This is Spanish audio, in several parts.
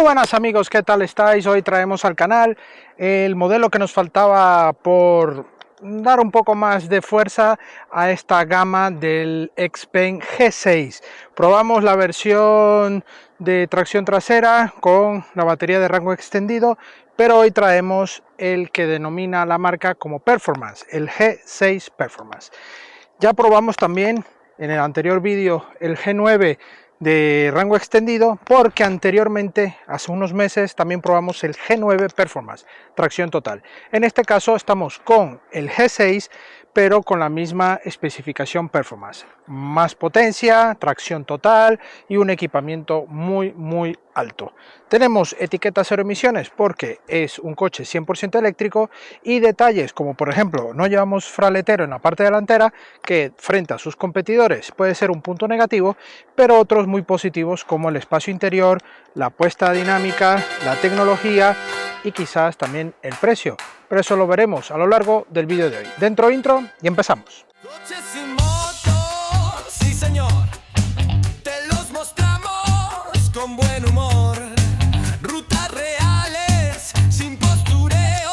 buenas amigos, ¿qué tal estáis? Hoy traemos al canal el modelo que nos faltaba por dar un poco más de fuerza a esta gama del Xpeng G6. Probamos la versión de tracción trasera con la batería de rango extendido, pero hoy traemos el que denomina la marca como Performance, el G6 Performance. Ya probamos también en el anterior vídeo el G9 de rango extendido, porque anteriormente, hace unos meses, también probamos el G9 Performance, tracción total. En este caso estamos con el G6, pero con la misma especificación Performance. Más potencia, tracción total y un equipamiento muy alto. Tenemos etiqueta cero emisiones porque es un coche 100% eléctrico, y detalles como por ejemplo no llevamos fraletero en la parte delantera, que frente a sus competidores puede ser un punto negativo, pero otros muy positivos como el espacio interior, la puesta dinámica, la tecnología y quizás también el precio. Pero eso lo veremos a lo largo del vídeo de hoy. Dentro intro y empezamos. Coches y motos, sí señor, te los mostramos con buen humor. Rutas reales, sin postureo,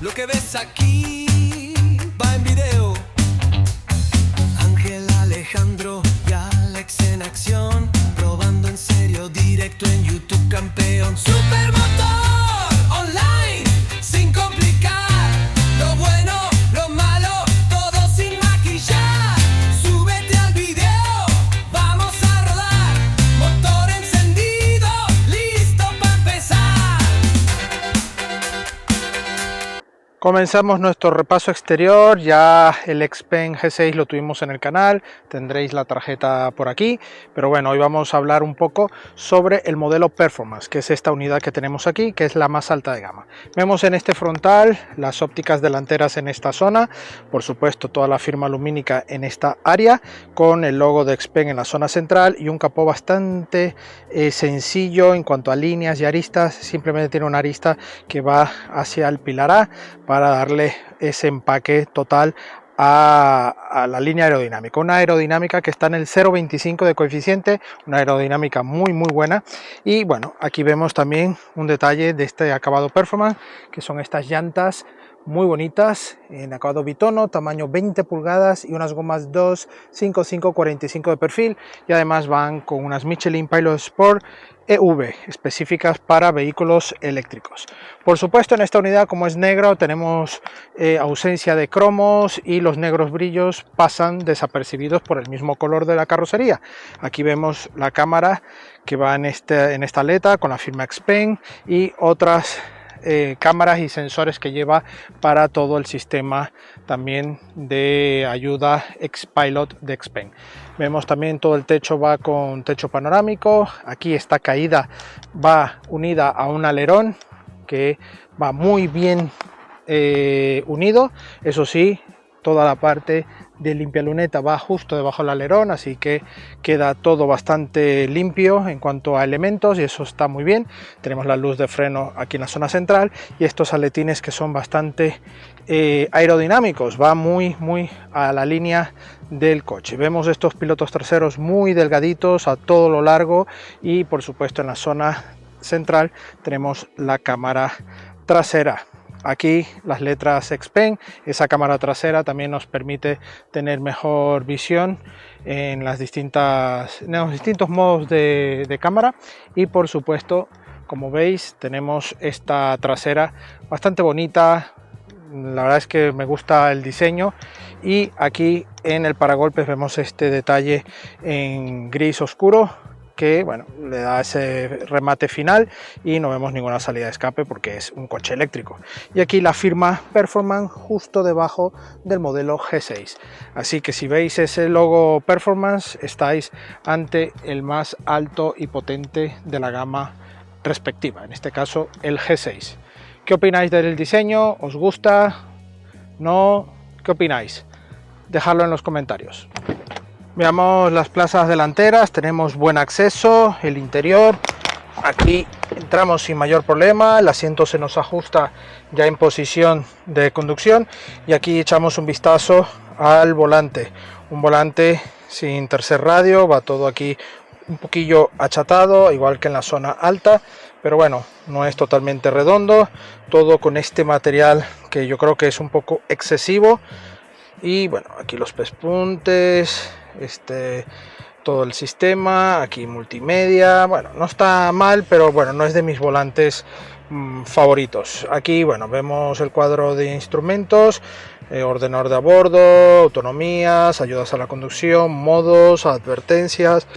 lo que ves aquí va en video. Ángel, Alejandro y Alex en acción, probando en serio, directo en YouTube, campeón. Supermotor online, sin complicar, lo bueno, lo malo, todo sin maquillar. Súbete al video, vamos a rodar, motor encendido, listo para empezar. Comenzamos nuestro repaso exterior. Ya el Xpeng G6 lo tuvimos en el canal, tendréis la tarjeta por aquí, pero bueno, hoy vamos a hablar un poco sobre el modelo Performance, que es esta unidad que tenemos aquí, que es la más alta de gama. Vemos en este frontal las ópticas delanteras en esta zona, por supuesto toda la firma lumínica en esta área, con el logo de Xpeng en la zona central y un capó bastante sencillo en cuanto a líneas y aristas. Simplemente tiene una arista que va hacia el pilar A para darle ese empaque total a la línea aerodinámica. Una aerodinámica que está en el 0,25 de coeficiente, una aerodinámica muy buena. Y bueno, aquí vemos también un detalle de este acabado Performance, que son estas llantas muy bonitas en acabado bitono, tamaño 20 pulgadas y unas gomas 255/45 de perfil, y además van con unas Michelin Pilot Sport EV específicas para vehículos eléctricos. Por supuesto, en esta unidad, como es negro, tenemos ausencia de cromos, y los negros brillos pasan desapercibidos por el mismo color de la carrocería. Aquí vemos la cámara que va en esta aleta con la firma Xpeng y otras cámaras y sensores que lleva para todo el sistema también de ayuda X-Pilot de Xpeng. Vemos también todo el techo va con techo panorámico. Aquí esta caída va unida a un alerón que va muy bien unido. Eso sí, toda la parte de limpia luneta va justo debajo del alerón, así que queda todo bastante limpio en cuanto a elementos, y eso está muy bien. Tenemos la luz de freno aquí en la zona central y estos aletines que son bastante aerodinámicos, va muy a la línea del coche. Vemos estos pilotos traseros muy delgaditos a todo lo largo, y por supuesto en la zona central tenemos la cámara trasera. Aquí las letras Xpeng. Esa cámara trasera también nos permite tener mejor visión en los distintos modos de cámara, y por supuesto, como veis, tenemos esta trasera bastante bonita. La verdad es que me gusta el diseño, y aquí en el paragolpes vemos este detalle en gris oscuro que bueno, le da ese remate final, y no vemos ninguna salida de escape porque es un coche eléctrico. Y aquí la firma Performance justo debajo del modelo G6. Así que si veis ese logo Performance, estáis ante el más alto y potente de la gama respectiva, en este caso el G6. ¿Qué opináis del diseño? ¿Os gusta? ¿No? ¿Qué opináis? Dejadlo en los comentarios. Veamos las plazas delanteras. Tenemos buen acceso. El interior, aquí entramos sin mayor problema. El asiento se nos ajusta ya en posición de conducción, y aquí echamos un vistazo al volante. Un volante sin tercer radio, va todo aquí un poquillo achatado, igual que en la zona alta. pero bueno, no es totalmente redondo, todo con este material que yo creo que es un poco excesivo. Y bueno, aquí los pespuntes, todo el sistema, aquí multimedia, bueno, no está mal, pero bueno, no es de mis volantes favoritos. Aquí, bueno, vemos el cuadro de instrumentos, ordenador de a bordo, autonomías, ayudas a la conducción, modos, advertencias.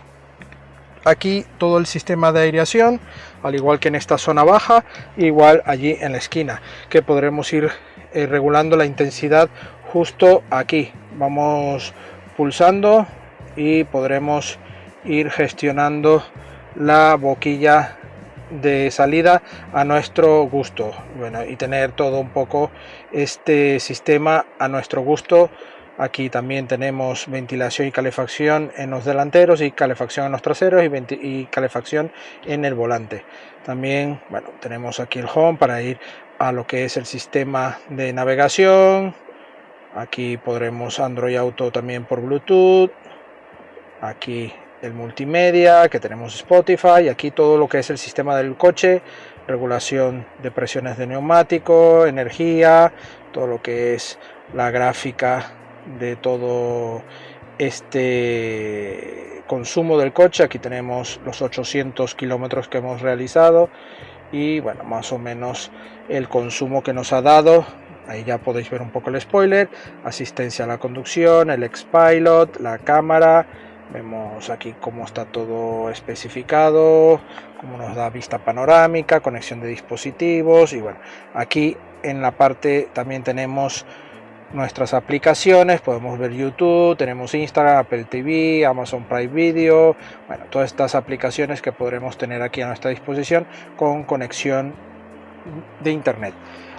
Aquí todo el sistema de aireación, al igual que en esta zona baja, igual allí en la esquina, que podremos ir regulando la intensidad justo aquí. Vamos pulsando y podremos ir gestionando la boquilla de salida a nuestro gusto, bueno, y tener todo un poco este sistema a nuestro gusto. Aquí también tenemos ventilación y calefacción en los delanteros y calefacción en los traseros y calefacción en el volante. También, bueno, tenemos aquí el home para ir a lo que es el sistema de navegación. Aquí podremos Android Auto también por Bluetooth. Aquí el multimedia, que tenemos Spotify. Aquí todo lo que es el sistema del coche, regulación de presiones de neumático, energía, todo lo que es la gráfica de todo este consumo del coche. Aquí tenemos los 800 kilómetros que hemos realizado y bueno, más o menos el consumo que nos ha dado. Ahí ya podéis ver un poco el spoiler, asistencia a la conducción, el Xpilot, la cámara. Vemos aquí cómo está todo especificado, cómo nos da vista panorámica, conexión de dispositivos. Y bueno, aquí en la parte también tenemos nuestras aplicaciones, podemos ver YouTube, tenemos Instagram, Apple TV, Amazon Prime Video, bueno, todas estas aplicaciones que podremos tener aquí a nuestra disposición con conexión de internet.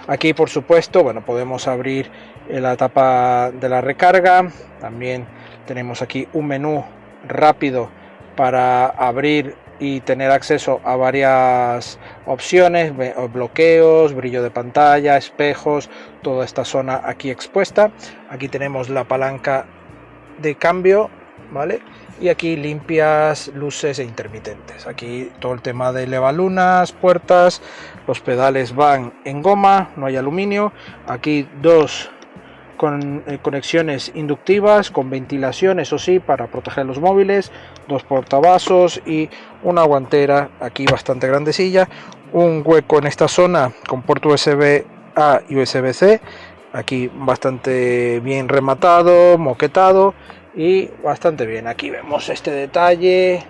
Aquí, por supuesto, bueno, podemos abrir la tapa de la recarga. También tenemos aquí un menú rápido para abrir y tener acceso a varias opciones, bloqueos, brillo de pantalla, espejos, toda esta zona aquí expuesta. Aquí tenemos la palanca de cambio, ¿vale? Y aquí limpias, luces e intermitentes. Aquí todo el tema de levalunas, puertas, los pedales van en goma, no hay aluminio. Aquí dos conexiones inductivas con ventilación, eso sí, para proteger los móviles, dos portavasos y una guantera aquí bastante grandecilla, un hueco en esta zona con puerto USB A y USB C, aquí bastante bien rematado, moquetado y bastante bien. Aquí vemos este detalle,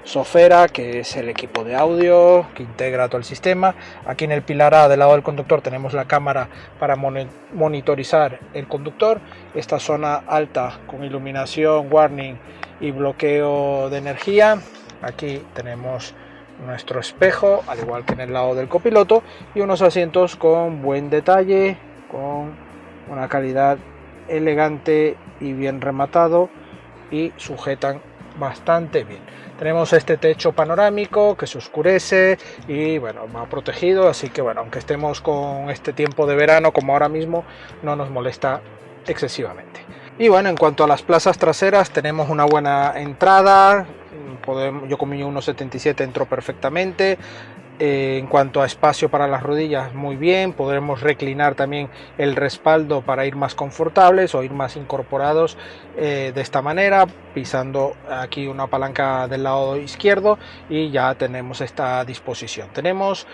Sofera, que es el equipo de audio que integra todo el sistema. Aquí en el pilar A del lado del conductor tenemos la cámara para monitorizar el conductor. Esta zona alta con iluminación, warning y bloqueo de energía. Aquí tenemos nuestro espejo, al igual que en el lado del copiloto, y unos asientos con buen detalle, con una calidad elegante y bien rematado, y sujetan bastante bien. Tenemos este techo panorámico que se oscurece y bueno, va protegido, así que bueno, aunque estemos con este tiempo de verano como ahora mismo, no nos molesta excesivamente. Y bueno, en cuanto a las plazas traseras, tenemos una buena entrada. Yo con mi 1.77 entró perfectamente. En cuanto a espacio para las rodillas, muy bien. Podremos reclinar también el respaldo para ir más confortables o ir más incorporados de esta manera, pisando aquí una palanca del lado izquierdo y ya tenemos esta disposición. Tenemos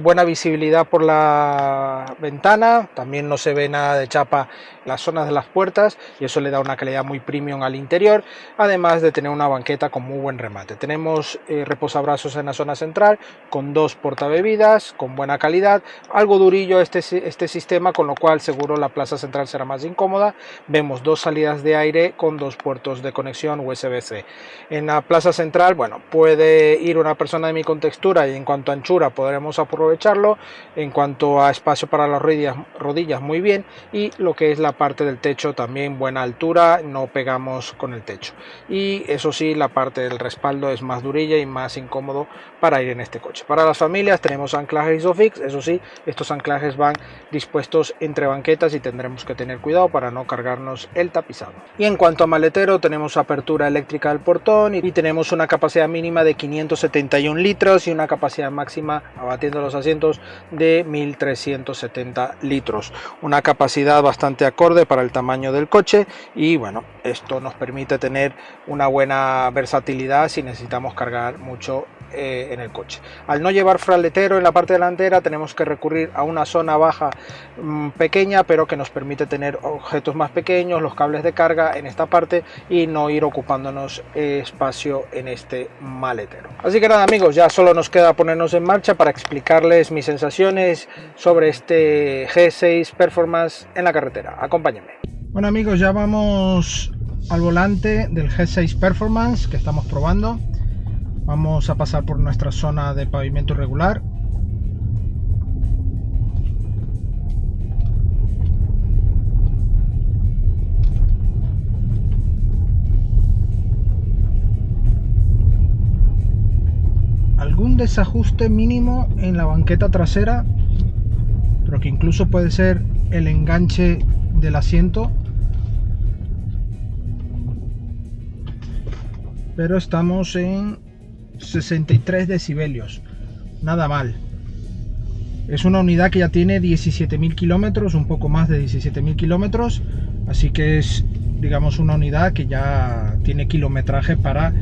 buena visibilidad por la ventana, también no se ve nada de chapa en las zonas de las puertas y eso le da una calidad muy premium al interior, además de tener una banqueta con muy buen remate. Tenemos reposabrazos en la zona central con dos portabebidas con buena calidad, algo durillo este sistema, con lo cual seguro la plaza central será más incómoda. Vemos dos salidas de aire con dos puertos de conexión USB-C. En la plaza central, bueno, puede ir una persona de mi contextura y en cuanto a anchura podremos aprovecharlo. En cuanto a espacio para las rodillas muy bien, y lo que es la parte del techo también buena altura, no pegamos con el techo. Y eso sí, la parte del respaldo es más durilla y más incómodo para ir en este coche. Para las familias tenemos anclaje Isofix, eso sí, estos anclajes van dispuestos entre banquetas y tendremos que tener cuidado para no cargarnos el tapizado. Y en cuanto a maletero, tenemos apertura eléctrica del portón y tenemos una capacidad mínima de 571 litros y una capacidad máxima, abatiendo los asientos, de 1370 litros. Una capacidad bastante acorde para el tamaño del coche y bueno, esto nos permite tener una buena versatilidad si necesitamos cargar mucho en el coche. Al no llevar fraletero en la parte delantera, tenemos que recurrir a una zona baja pequeña, pero que nos permite tener objetos más pequeños, los cables de carga en esta parte y no ir ocupándonos espacio en este maletero. Así que nada amigos, ya solo nos queda ponernos en marcha para explicarles mis sensaciones sobre este G6 Performance en la carretera. Acompáñenme. Bueno amigos, ya vamos al volante del G6 Performance que estamos probando. Vamos a pasar por nuestra zona de pavimento irregular. Algún desajuste mínimo en la banqueta trasera, pero que incluso puede ser el enganche del asiento. Pero estamos en 63 decibelios, nada mal. Es una unidad que ya tiene 17.000 kilómetros, un poco más de 17.000 kilómetros, así que es, digamos, una unidad que ya tiene kilometraje para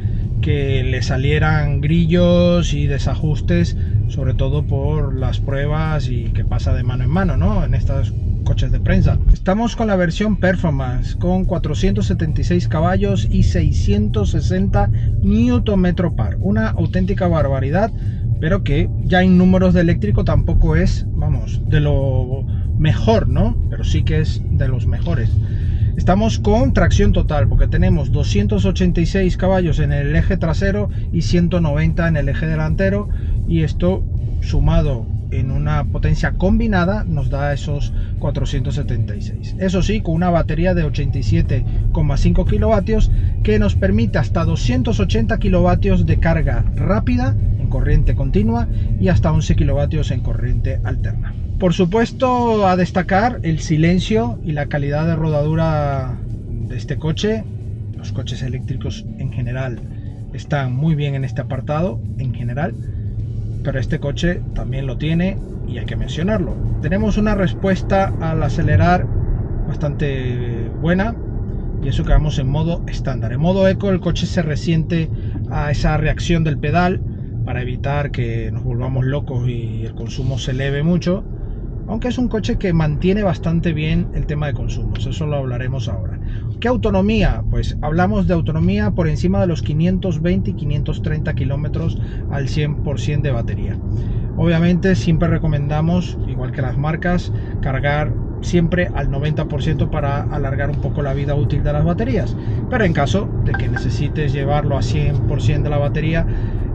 que le salieran grillos y desajustes, sobre todo por las pruebas y que pasa de mano en mano, ¿no? En estos coches de prensa. Estamos con la versión Performance con 476 caballos y 660 Nm par, una auténtica barbaridad, pero que ya en números de eléctrico tampoco es, vamos, de lo mejor, ¿no? Pero sí que es de los mejores. Estamos con tracción total porque tenemos 286 caballos en el eje trasero y 190 en el eje delantero, y esto sumado en una potencia combinada nos da esos 476. Eso sí, con una batería de 87,5 kilovatios que nos permite hasta 280 kilovatios de carga rápida en corriente continua y hasta 11 kilovatios en corriente alterna. Por supuesto, a destacar el silencio y la calidad de rodadura de este coche. Los coches eléctricos en general están muy bien en este apartado en general, pero este coche también lo tiene y hay que mencionarlo. Tenemos una respuesta al acelerar bastante buena, y eso que vamos en modo estándar. En modo eco el coche se resiente a esa reacción del pedal para evitar que nos volvamos locos y el consumo se eleve mucho, aunque es un coche que mantiene bastante bien el tema de consumos, eso lo hablaremos ahora. ¿Qué autonomía? Pues hablamos de autonomía por encima de los 520 y 530 kilómetros al 100% de batería. Obviamente siempre recomendamos, igual que las marcas, cargar siempre al 90% para alargar un poco la vida útil de las baterías, pero en caso de que necesites llevarlo a 100% de la batería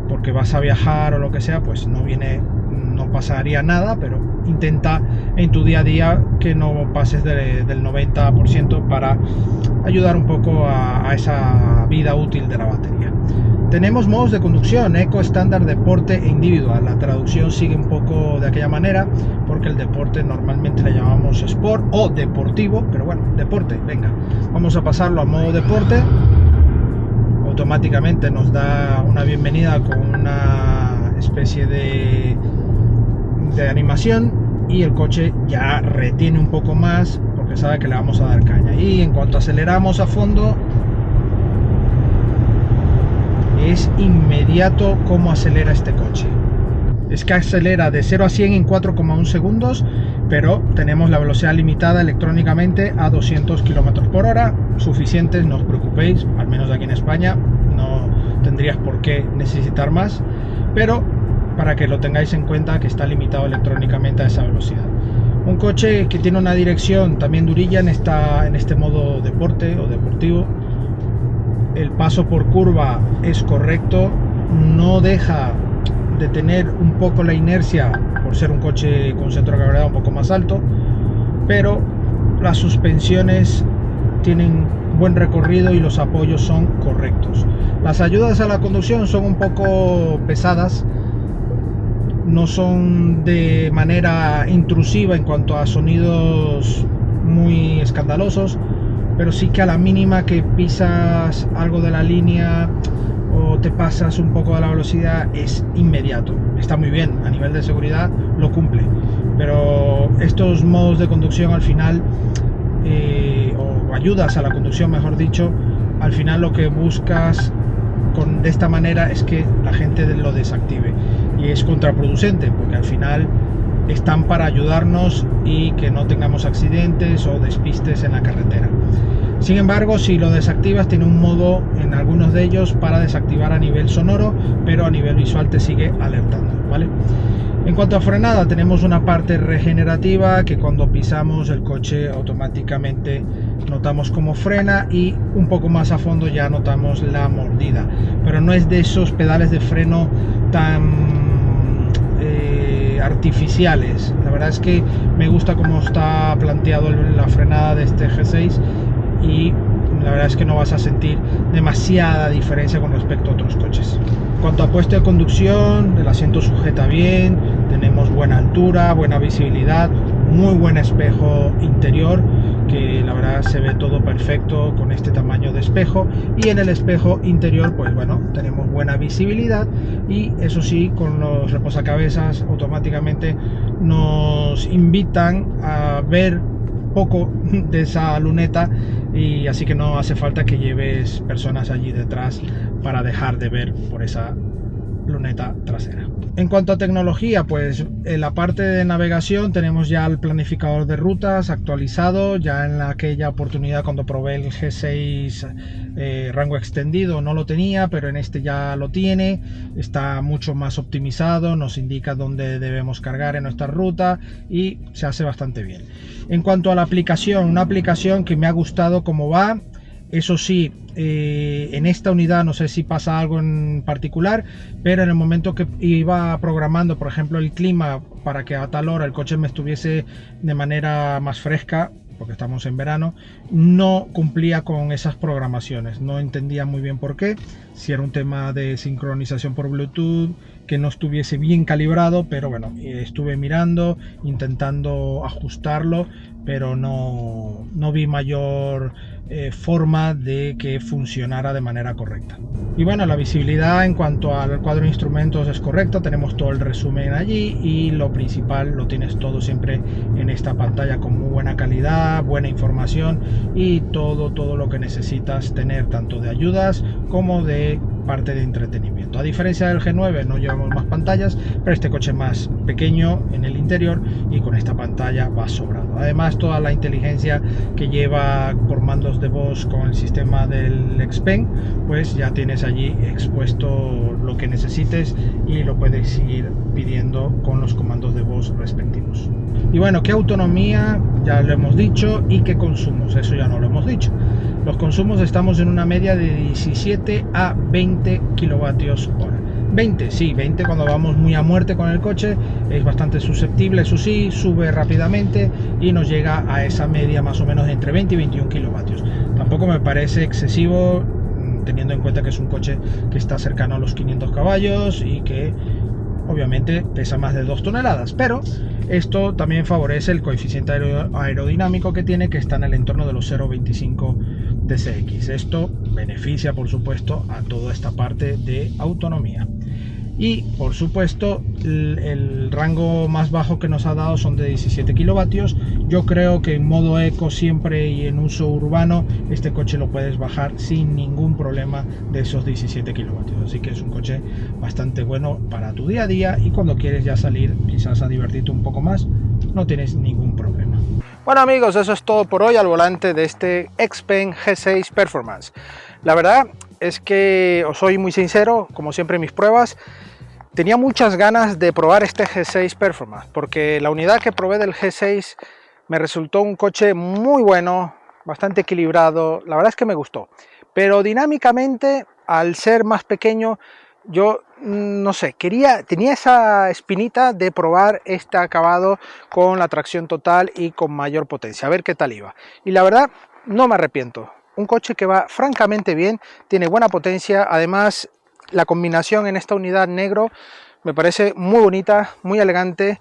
porque vas a viajar o lo que sea, pues no pasaría nada, pero intenta en tu día a día que no pases del 90% para ayudar un poco a esa vida útil de la batería. Tenemos modos de conducción: eco, estándar, deporte e individual. La traducción sigue un poco de aquella manera porque el deporte normalmente le llamamos sport o deportivo, pero bueno, deporte, venga, vamos a pasarlo a modo deporte. Automáticamente nos da una bienvenida con una especie de animación y el coche ya retiene un poco más porque sabe que le vamos a dar caña. Y en cuanto aceleramos a fondo, es inmediato cómo acelera este coche. Es que acelera de 0 a 100 en 4,1 segundos, pero tenemos la velocidad limitada electrónicamente a 200 km por hora, suficientes, no os preocupéis, al menos aquí en España no tendrías por qué necesitar más, pero para que lo tengáis en cuenta que está limitado electrónicamente a esa velocidad. Un coche que tiene una dirección también durilla en este modo deporte o deportivo. El paso por curva es correcto, no deja de tener un poco la inercia por ser un coche con centro de gravedad un poco más alto, pero las suspensiones tienen buen recorrido y los apoyos son correctos. Las ayudas a la conducción son un poco pesadas, no son de manera intrusiva en cuanto a sonidos muy escandalosos, pero sí que a la mínima que pisas algo de la línea o te pasas un poco de la velocidad es inmediato. Está muy bien, a nivel de seguridad lo cumple, pero estos modos de conducción al final, o ayudas a la conducción mejor dicho, al final lo que buscas de esta manera es que la gente lo desactive, y es contraproducente porque al final están para ayudarnos y que no tengamos accidentes o despistes en la carretera. Sin embargo, si lo desactivas, tiene un modo en algunos de ellos para desactivar a nivel sonoro, pero a nivel visual te sigue alertando, ¿vale? En cuanto a frenada, tenemos una parte regenerativa que cuando pisamos el coche automáticamente notamos cómo frena, y un poco más a fondo ya notamos la mordida, pero no es de esos pedales de freno tan artificiales. La verdad es que me gusta cómo está planteado la frenada de este G6, y la verdad es que no vas a sentir demasiada diferencia con respecto a otros coches. En cuanto a puesto de conducción, el asiento sujeta bien, tenemos buena altura, buena visibilidad, muy buen espejo interior, que la verdad se ve todo perfecto con este tamaño de espejo, y en el espejo interior pues bueno, tenemos buena visibilidad, y eso sí, con los reposacabezas automáticamente nos invitan a ver poco de esa luneta, y así que no hace falta que lleves personas allí detrás para dejar de ver por esa luneta trasera. En cuanto a tecnología, pues en la parte de navegación tenemos ya el planificador de rutas actualizado. Ya en aquella oportunidad cuando probé el G6 rango extendido no lo tenía, pero en este ya lo tiene. Está mucho más optimizado, nos indica dónde debemos cargar en nuestra ruta y se hace bastante bien. En cuanto a la aplicación, una aplicación que me ha gustado cómo va. Eso sí, en esta unidad no sé si pasa algo en particular, pero en el momento que iba programando, por ejemplo, el clima para que a tal hora el coche me estuviese de manera más fresca, porque estamos en verano, no cumplía con esas programaciones. No entendía muy bien por qué, si era un tema de sincronización por Bluetooth, que no estuviese bien calibrado, pero bueno, estuve mirando, intentando ajustarlo, pero no vi mayor forma de que funcionara de manera correcta. Y bueno, la visibilidad en cuanto al cuadro de instrumentos es correcta, tenemos todo el resumen allí, y lo principal lo tienes todo siempre en esta pantalla con muy buena calidad, buena información y todo lo que necesitas tener, tanto de ayudas como de parte de entretenimiento. A diferencia del G9 no llevamos más pantallas, pero este coche es más pequeño en el interior y con esta pantalla va sobrado. Además, toda la inteligencia que lleva por mandos de voz con el sistema del Xpeng, pues ya tienes allí expuesto lo que necesites y lo puedes ir pidiendo con los comandos de voz respectivos. Y bueno, ¿qué autonomía? Ya lo hemos dicho. ¿Y qué consumos? Eso ya no lo hemos dicho. Los consumos estamos en una media de 17 a 20 kilovatios hora. 20, sí, 20 cuando vamos muy a muerte con el coche, es bastante susceptible, eso sí, sube rápidamente y nos llega a esa media más o menos entre 20 y 21 kilovatios. Tampoco me parece excesivo, teniendo en cuenta que es un coche que está cercano a los 500 caballos y que obviamente pesa más de 2 toneladas, pero esto también favorece el coeficiente aerodinámico que tiene, que está en el entorno de los 0,25 DCX. Esto beneficia por supuesto a toda esta parte de autonomía. Y por supuesto el rango más bajo que nos ha dado son de 17 kilovatios. Yo creo que en modo eco siempre y en uso urbano este coche lo puedes bajar sin ningún problema de esos 17 kilovatios, así que es un coche bastante bueno para tu día a día, y cuando quieres ya salir quizás a divertirte un poco más no tienes ningún problema. Bueno amigos, eso es todo por hoy al volante de este Xpeng G6 Performance. La verdad es que os soy muy sincero, como siempre en mis pruebas, tenía muchas ganas de probar este G6 Performance, porque la unidad que probé del G6 me resultó un coche muy bueno, bastante equilibrado, la verdad es que me gustó. Pero dinámicamente, al ser más pequeño, yo no sé, tenía esa espinita de probar este acabado con la tracción total y con mayor potencia, a ver qué tal iba. Y la verdad, no me arrepiento. Un coche que va francamente bien, tiene buena potencia, además la combinación en esta unidad negro me parece muy bonita, muy elegante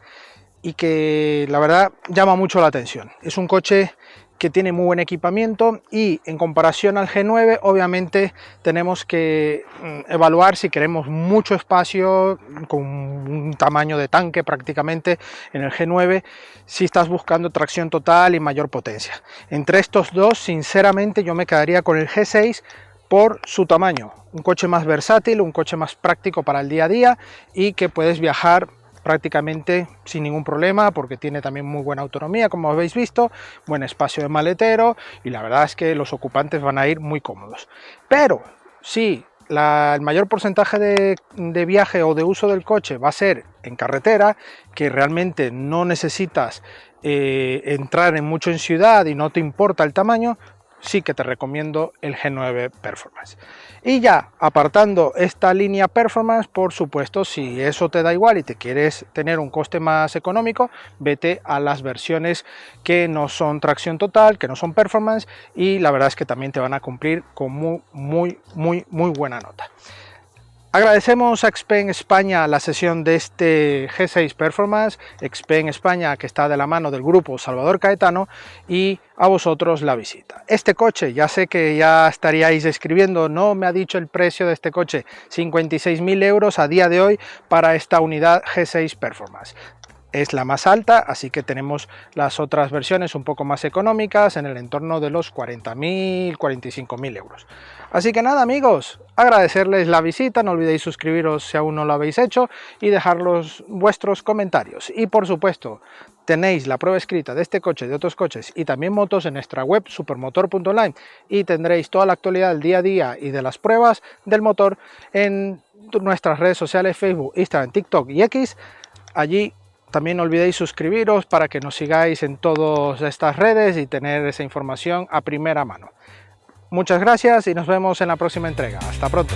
y que la verdad llama mucho la atención. Es un coche que tiene muy buen equipamiento y en comparación al G9 obviamente tenemos que evaluar si queremos mucho espacio con un tamaño de tanque prácticamente en el G9, si estás buscando tracción total y mayor potencia. Entre estos dos sinceramente yo me quedaría con el G6 por su tamaño, un coche más versátil, un coche más práctico para el día a día y que puedes viajar prácticamente sin ningún problema porque tiene también muy buena autonomía, como habéis visto, buen espacio de maletero y la verdad es que los ocupantes van a ir muy cómodos. Pero si el mayor porcentaje de viaje o de uso del coche va a ser en carretera, que realmente no necesitas entrar mucho en ciudad y no te importa el tamaño, sí que te recomiendo el G9 Performance. Y ya apartando esta línea Performance, por supuesto, si eso te da igual y te quieres tener un coste más económico, vete a las versiones que no son tracción total, que no son Performance, y la verdad es que también te van a cumplir con muy buena nota. Agradecemos a XPeng España la sesión de este G6 Performance, XPeng España que está de la mano del grupo Salvador Caetano, y a vosotros la visita. Este coche, ya sé que ya estaríais escribiendo, no me ha dicho el precio de este coche, 56.000 euros a día de hoy para esta unidad G6 Performance. Es la más alta, así que tenemos las otras versiones un poco más económicas en el entorno de los 40.000, 45.000 euros. Así que nada amigos, agradecerles la visita, no olvidéis suscribiros si aún no lo habéis hecho y dejar vuestros comentarios. Y por supuesto, tenéis la prueba escrita de este coche, de otros coches y también motos en nuestra web supermotor.online y tendréis toda la actualidad del día a día y de las pruebas del motor en nuestras redes sociales Facebook, Instagram, TikTok y X. Allí también no olvidéis suscribiros para que nos sigáis en todas estas redes y tener esa información a primera mano. Muchas gracias y nos vemos en la próxima entrega. Hasta pronto.